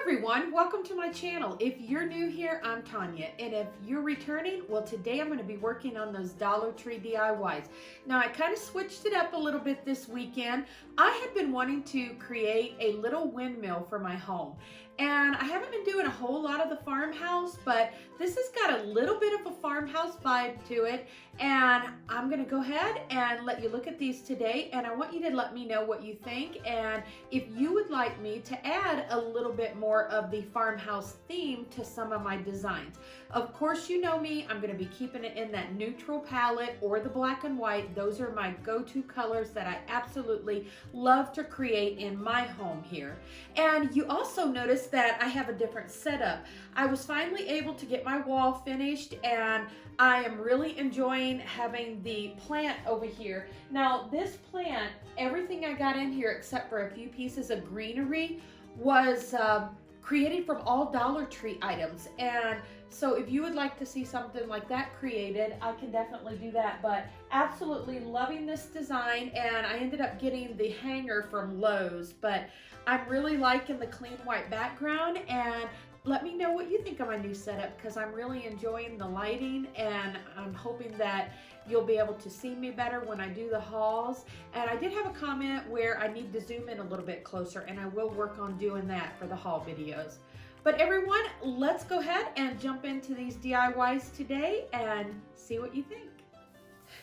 everyone, welcome to my channel. If you're new here, I'm Tonya, and if you're returning, well, today I'm going to be working on those Dollar Tree DIYs. Now, I kind of switched it up a little bit this weekend. I had been wanting to create a little windmill for my home, and I haven't been doing a whole lot of the farmhouse, but this has got a little bit of a farmhouse vibe to it, and I'm going to go ahead and let you look at these today, and I want you to let me know what you think, and if you would like me to add a little bit more of the farmhouse theme to some of my designs. Of course, you know me, I'm going to be keeping it in that neutral palette or the black and white. Those are my go-to colors that I absolutely love to create in my home here. And you also notice that I have a different setup. I was finally able to get my wall finished, and I am really enjoying having the plant over here. Now, this plant, everything I got in here except for a few pieces of greenery was created from all Dollar Tree items. And so if you would like to see something like that created, I can definitely do that. But absolutely loving this design, and I ended up getting the hanger from Lowe's, but I'm really liking the clean white background. And let me know what you think of my new setup, because I'm really enjoying the lighting, and I'm hoping that you'll be able to see me better when I do the hauls. And I did have a comment where I need to zoom in a little bit closer, and I will work on doing that for the haul videos. But everyone, let's go ahead and jump into these DIYs today and see what you think.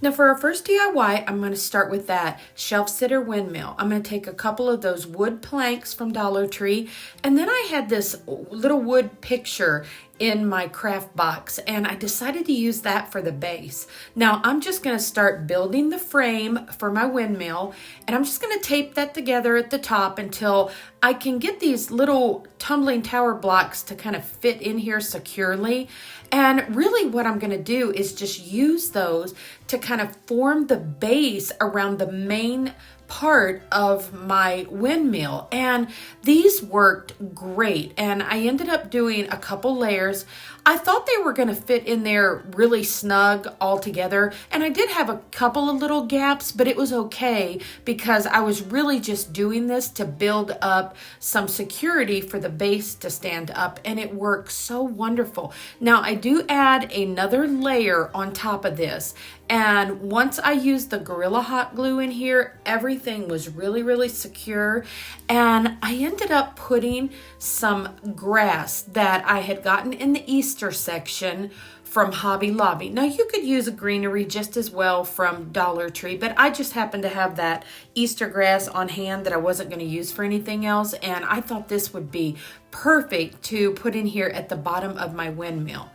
Now for our first DIY, I'm going to start with that shelf sitter windmill. I'm going to take a couple of those wood planks from Dollar Tree, and then I had this little wood picture in my craft box, and I decided to use that for the base. Now I'm just going to start building the frame for my windmill, and I'm just going to tape that together at the top until I can get these little tumbling tower blocks to kind of fit in here securely. And really what I'm going to do is just use those to kind of form the base around the main part of my windmill, and these worked great. And I ended up doing a couple layers. I thought they were going to fit in there really snug all together, and I did have a couple of little gaps, but it was okay because I was really just doing this to build up some security for the base to stand up, and it works so wonderful. Now I do add another layer on top of this, and once I used the Gorilla Hot Glue in here, everything was really secure. And I ended up putting some grass that I had gotten in the Easter section from Hobby Lobby. Now you could use a greenery just as well from Dollar Tree, but I just happened to have that Easter grass on hand that I wasn't going to use for anything else, and I thought this would be perfect to put in here at the bottom of my windmill.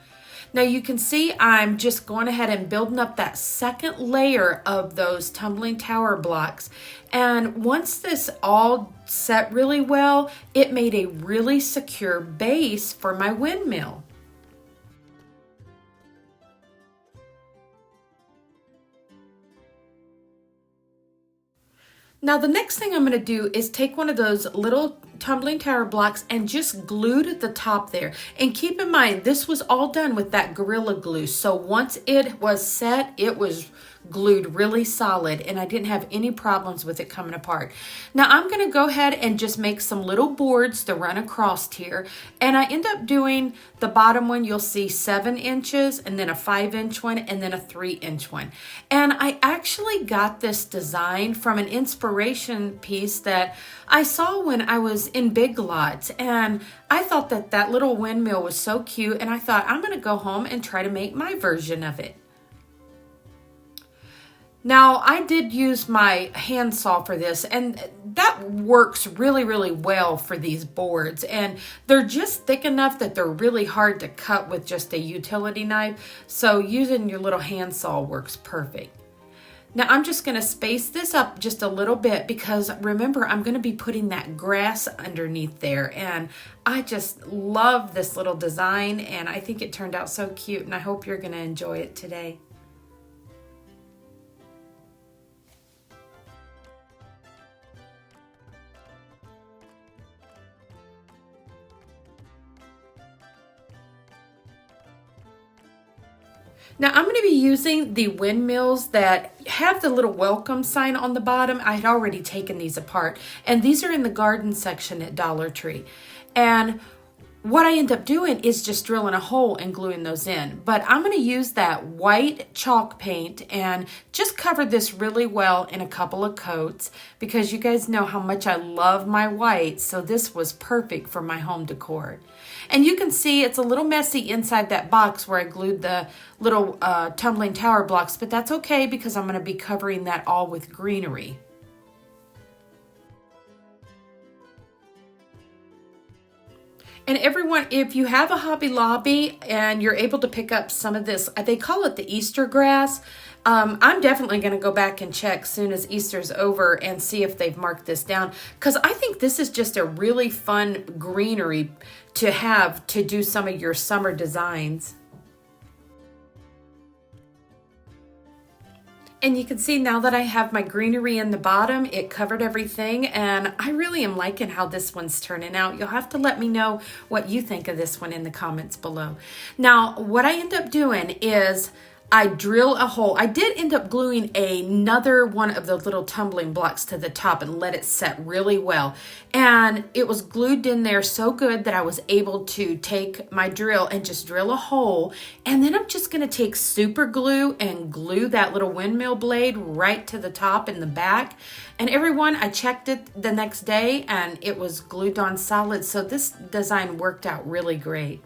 Now you can see I'm just going ahead and building up that second layer of those tumbling tower blocks. And once this all set really well, it made a really secure base for my windmill. Now the next thing I'm going to do is take one of those little tumbling tower blocks and just glued the top there. And keep in mind, this was all done with that Gorilla Glue. So once it was set, it was glued really solid, and I didn't have any problems with it coming apart. Now I'm going to go ahead and just make some little boards to run across here, and I end up doing the bottom one. You'll see 7 inches, and then a 5-inch one, and then a 3-inch one. And I actually got this design from an inspiration piece that I saw when I was in Big Lots, and I thought that that little windmill was so cute, and I thought I'm going to go home and try to make my version of it. Now, I did use my handsaw for this, and that works really well for these boards. And they're just thick enough that they're really hard to cut with just a utility knife. So using your little handsaw works perfect. Now, I'm just going to space this up just a little bit because remember, I'm going to be putting that grass underneath there. And I just love this little design, and I think it turned out so cute, and I hope you're going to enjoy it today. Now I'm going to be using the windmills that have the little welcome sign on the bottom. I had already taken these apart, and these are in the garden section at Dollar Tree. And what I end up doing is just drilling a hole and gluing those in. But I'm going to use that white chalk paint and just cover this really well in a couple of coats, because you guys know how much I love my white, so this was perfect for my home decor. And you can see it's a little messy inside that box where I glued the little tumbling tower blocks, but that's okay because I'm going to be covering that all with greenery. And everyone, if you have a Hobby Lobby and you're able to pick up some of this, they call it the Easter grass. I'm definitely going to go back and check soon as Easter's over and see if they've marked this down, because I think this is just a really fun greenery to have to do some of your summer designs. And you can see now that I have my greenery in the bottom, it covered everything, and I really am liking how this one's turning out. You'll have to let me know what you think of this one in the comments below. Now, what I end up doing is I drill a hole. I did end up gluing another one of the little tumbling blocks to the top and let it set really well. And it was glued in there so good that I was able to take my drill and just drill a hole. And then I'm just going to take super glue and glue that little windmill blade right to the top and the back. And everyone, I checked it the next day and it was glued on solid. So this design worked out really great.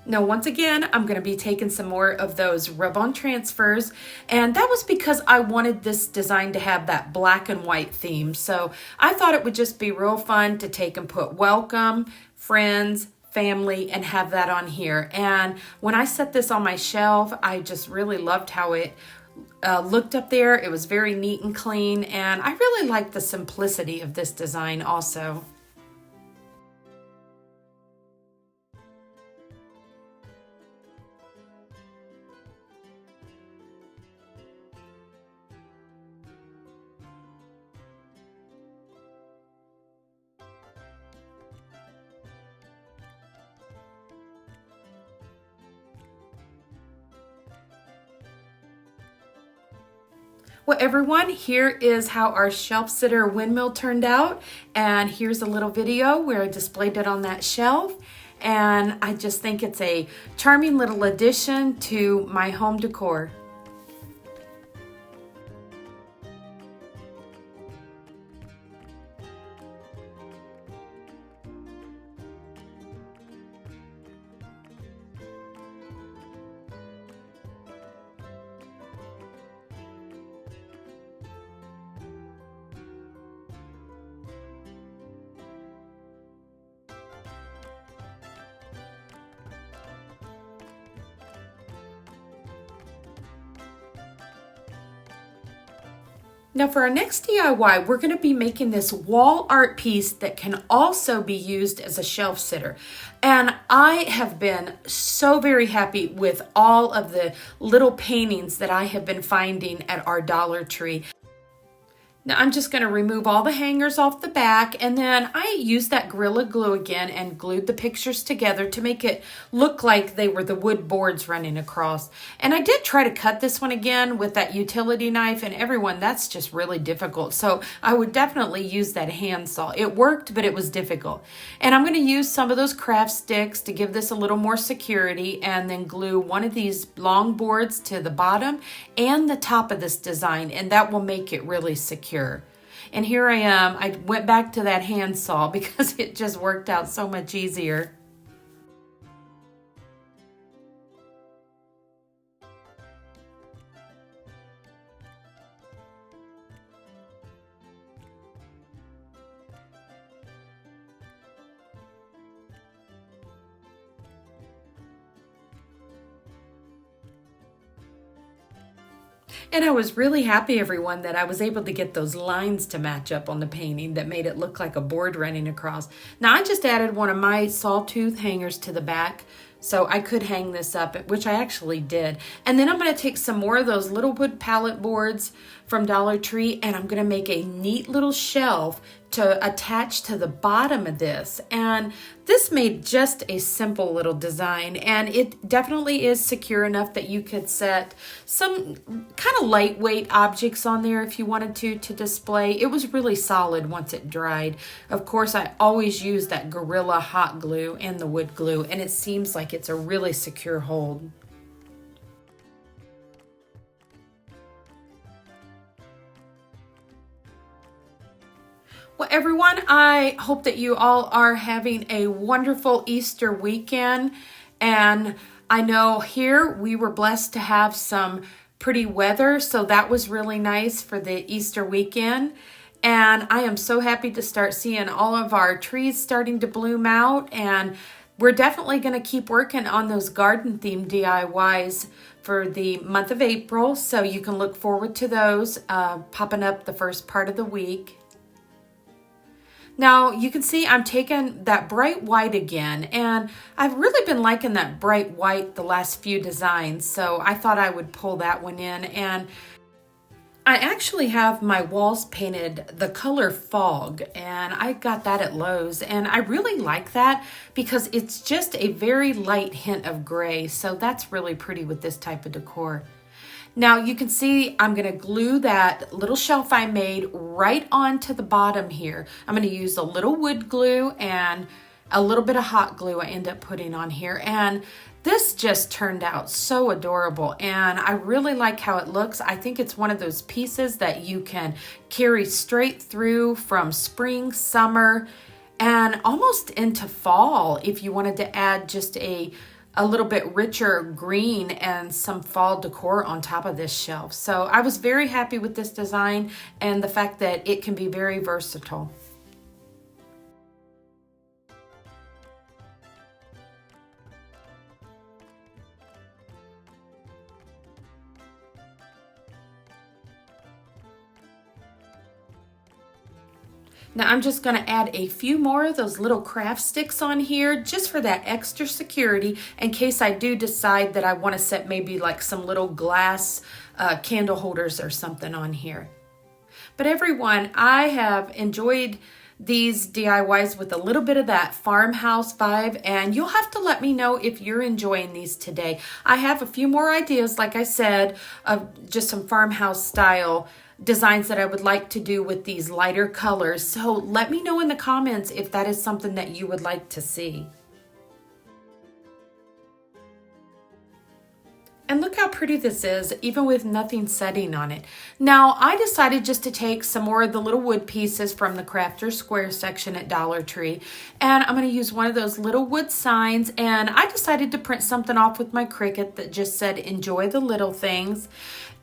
Now, once again, I'm going to be taking some more of those rub-on transfers, and that was because I wanted this design to have that black and white theme. So I thought it would just be real fun to take and put welcome, friends, family, and have that on here. And when I set this on my shelf, I just really loved how it looked up there. It was very neat and clean, and I really liked the simplicity of this design also. Well, everyone, here is how our shelf sitter windmill turned out. And here's a little video where I displayed it on that shelf. And I just think it's a charming little addition to my home decor. Now for our next DIY, we're going to be making this wall art piece that can also be used as a shelf sitter. And I have been so very happy with all of the little paintings that I have been finding at our Dollar Tree. Now I'm just going to remove all the hangers off the back, and then I used that Gorilla Glue again and glued the pictures together to make it look like they were the wood boards running across. And I did try to cut this one again with that utility knife, and everyone, that's just really difficult. So I would definitely use that hand saw. It worked, but it was difficult. And I'm going to use some of those craft sticks to give this a little more security, and then glue one of these long boards to the bottom and the top of this design, and that will make it really secure. And here I am. I went back to that hand saw because it just worked out so much easier. And I was really happy, everyone, that I was able to get those lines to match up on the painting that made it look like a board running across. Now I just added one of my sawtooth hangers to the back so I could hang this up, which I actually did. And then I'm going to take some more of those little wood pallet boards from Dollar Tree, and I'm gonna make a neat little shelf to attach to the bottom of this. And this made just a simple little design, and it definitely is secure enough that you could set some kind of lightweight objects on there if you wanted to display. It was really solid once it dried. Of course, I always use that Gorilla hot glue and the wood glue, and it seems like it's a really secure hold. Well, everyone, I hope that you all are having a wonderful Easter weekend. And I know here we were blessed to have some pretty weather, so that was really nice for the Easter weekend. And I am so happy to start seeing all of our trees starting to bloom out. And we're definitely going to keep working on those garden themed DIYs for the month of April. So you can look forward to those popping up the first part of the week. Now you can see I'm taking that bright white again, and I've really been liking that bright white the last few designs, so I thought I would pull that one in. And I actually have my walls painted the color Fog, and I got that at Lowe's, and I really like that because it's just a very light hint of gray, so that's really pretty with this type of decor. Now you can see I'm going to glue that little shelf I made right onto the bottom here. I'm going to use a little wood glue and a little bit of hot glue I end up putting on here. And this just turned out so adorable, and I really like how it looks. I think it's one of those pieces that you can carry straight through from spring, summer, and almost into fall if you wanted to add just a little bit richer green and some fall decor on top of this shelf. So I was very happy with this design and the fact that it can be very versatile. Now I'm just going to add a few more of those little craft sticks on here just for that extra security in case I do decide that I want to set maybe like some little glass candle holders or something on here. But everyone, I have enjoyed these DIYs with a little bit of that farmhouse vibe, and you'll have to let me know if you're enjoying these today. I have a few more ideas, like I said, of just some farmhouse style designs that I would like to do with these lighter colors. So let me know in the comments if that is something that you would like to see. And look how pretty this is, even with nothing setting on it. Now, I decided just to take some more of the little wood pieces from the Crafter Square section at Dollar Tree, and I'm going to use one of those little wood signs, and I decided to print something off with my Cricut that just said, "Enjoy the little things."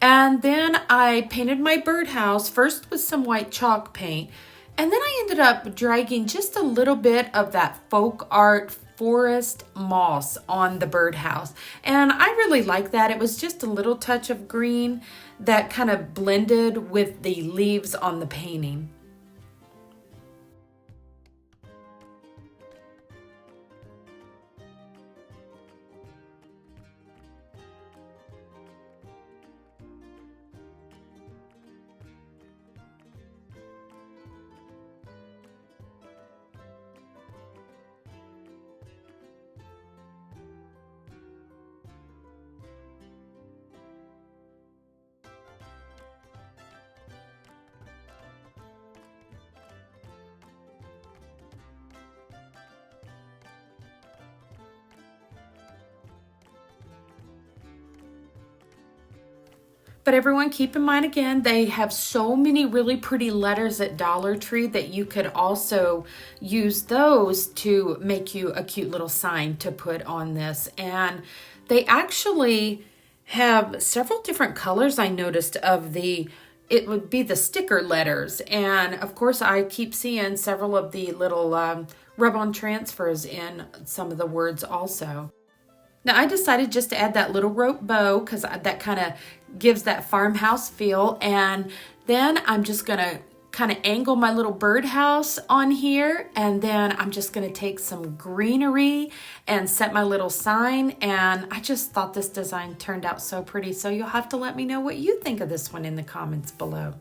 And then I painted my birdhouse first with some white chalk paint, and then I ended up dragging just a little bit of that folk art forest moss on the birdhouse, and I really like that. It was just a little touch of green that kind of blended with the leaves on the painting. But everyone, keep in mind again, they have so many really pretty letters at Dollar Tree that you could also use those to make you a cute little sign to put on this. And they actually have several different colors I noticed of it would be the sticker letters. And of course, I keep seeing several of the little rub-on transfers in some of the words also. Now I decided just to add that little rope bow because that kind of gives that farmhouse feel, and then I'm just gonna kind of angle my little birdhouse on here, and then I'm just going to take some greenery and set my little sign. And I just thought this design turned out so pretty, so you'll have to let me know what you think of this one in the comments below.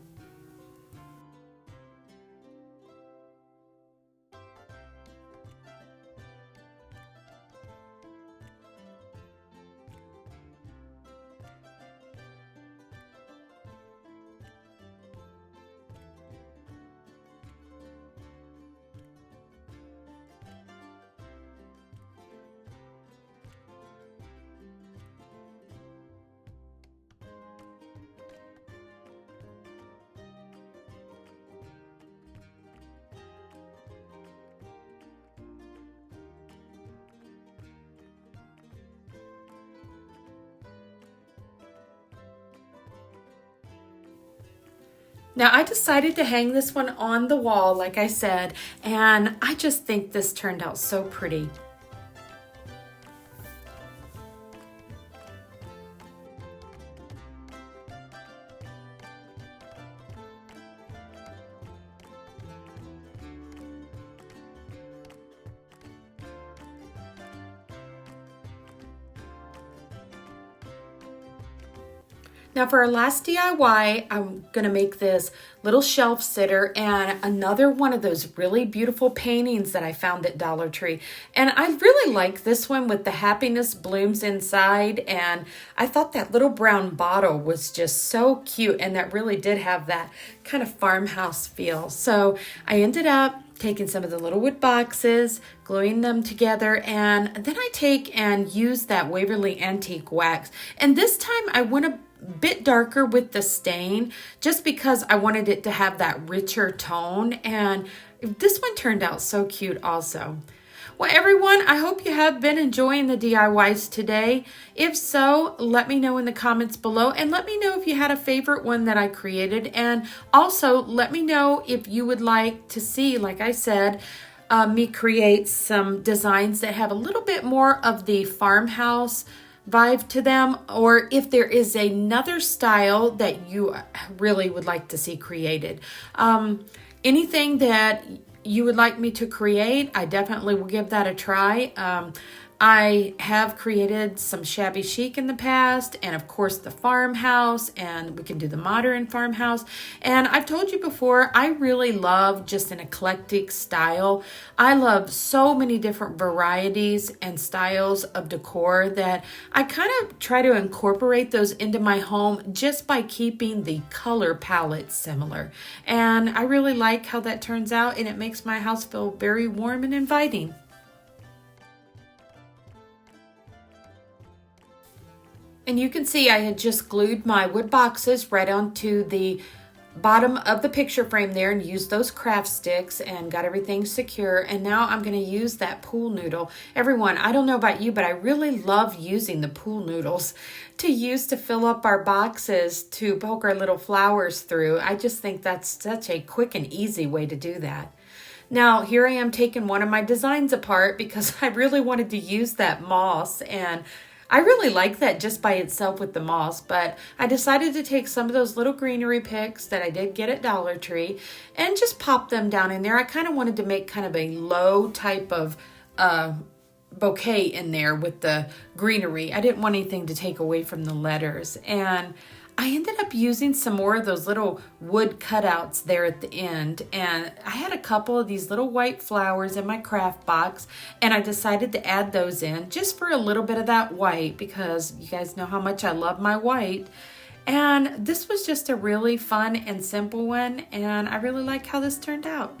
Now I decided to hang this one on the wall, like I said, and I just think this turned out so pretty. Now for our last DIY, I'm going to make this little shelf sitter and another one of those really beautiful paintings that I found at Dollar Tree. And I really like this one with the happiness blooms inside. And I thought that little brown bottle was just so cute, and that really did have that kind of farmhouse feel. So I ended up taking some of the little wood boxes, gluing them together, and then I take and use that Waverly Antique wax. And this time I went a bit darker with the stain just because I wanted it to have that richer tone, and this one turned out so cute also. Well, everyone, I hope you have been enjoying the DIYs today. If so, let me know in the comments below, and let me know if you had a favorite one that I created. And also let me know if you would like to see, like I said, me create some designs that have a little bit more of the farmhouse vibe to them, or if there is another style that you really would like to see created. Anything that you would like me to create, I definitely will give that a try. I have created some shabby chic in the past, and of course the farmhouse, and we can do the modern farmhouse. And I've told you before, I really love just an eclectic style. I love so many different varieties and styles of decor that I kind of try to incorporate those into my home just by keeping the color palette similar. And I really like how that turns out, and it makes my house feel very warm and inviting. And you can see I had just glued my wood boxes right onto the bottom of the picture frame there and used those craft sticks and got everything secure. And now I'm going to use that pool noodle. Everyone, I don't know about you, but I really love using the pool noodles to use to fill up our boxes to poke our little flowers through. I just think that's such a quick and easy way to do that. Now, here I am taking one of my designs apart because I really wanted to use that moss, and I really like that just by itself with the moss, but I decided to take some of those little greenery picks that I did get at Dollar Tree and just pop them down in there. I kind of wanted to make kind of a low type of bouquet in there with the greenery. I didn't want anything to take away from the letters. And I ended up using some more of those little wood cutouts there at the end, and I had a couple of these little white flowers in my craft box, and I decided to add those in just for a little bit of that white because you guys know how much I love my white. And this was just a really fun and simple one, and I really like how this turned out.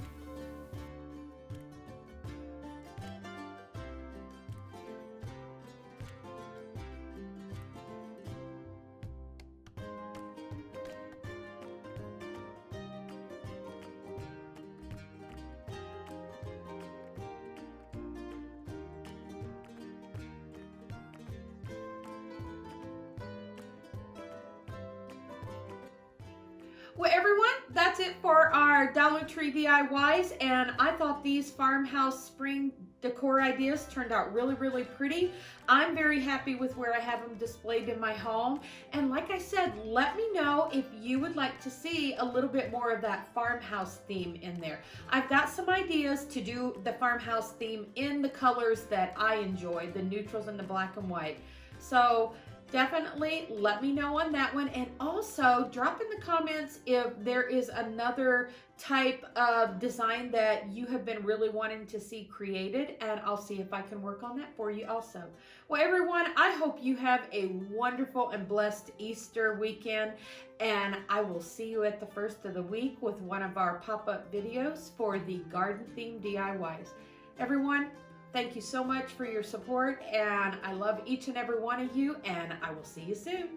Well, everyone, that's it for our Dollar Tree DIYs, and I thought these farmhouse spring decor ideas turned out really, really pretty. I'm very happy with where I have them displayed in my home. And like I said, let me know if you would like to see a little bit more of that farmhouse theme in there. I've got some ideas to do the farmhouse theme in the colors that I enjoy, the neutrals and the black and white. So definitely let me know on that one. And also drop in the comments if there is another type of design that you have been really wanting to see created, and I'll see if I can work on that for you also. Well, everyone, I hope you have a wonderful and blessed Easter weekend, and I will see you at the first of the week with one of our pop-up videos for the garden theme DIYs. Everyone, thank you so much for your support, and I love each and every one of you, and I will see you soon.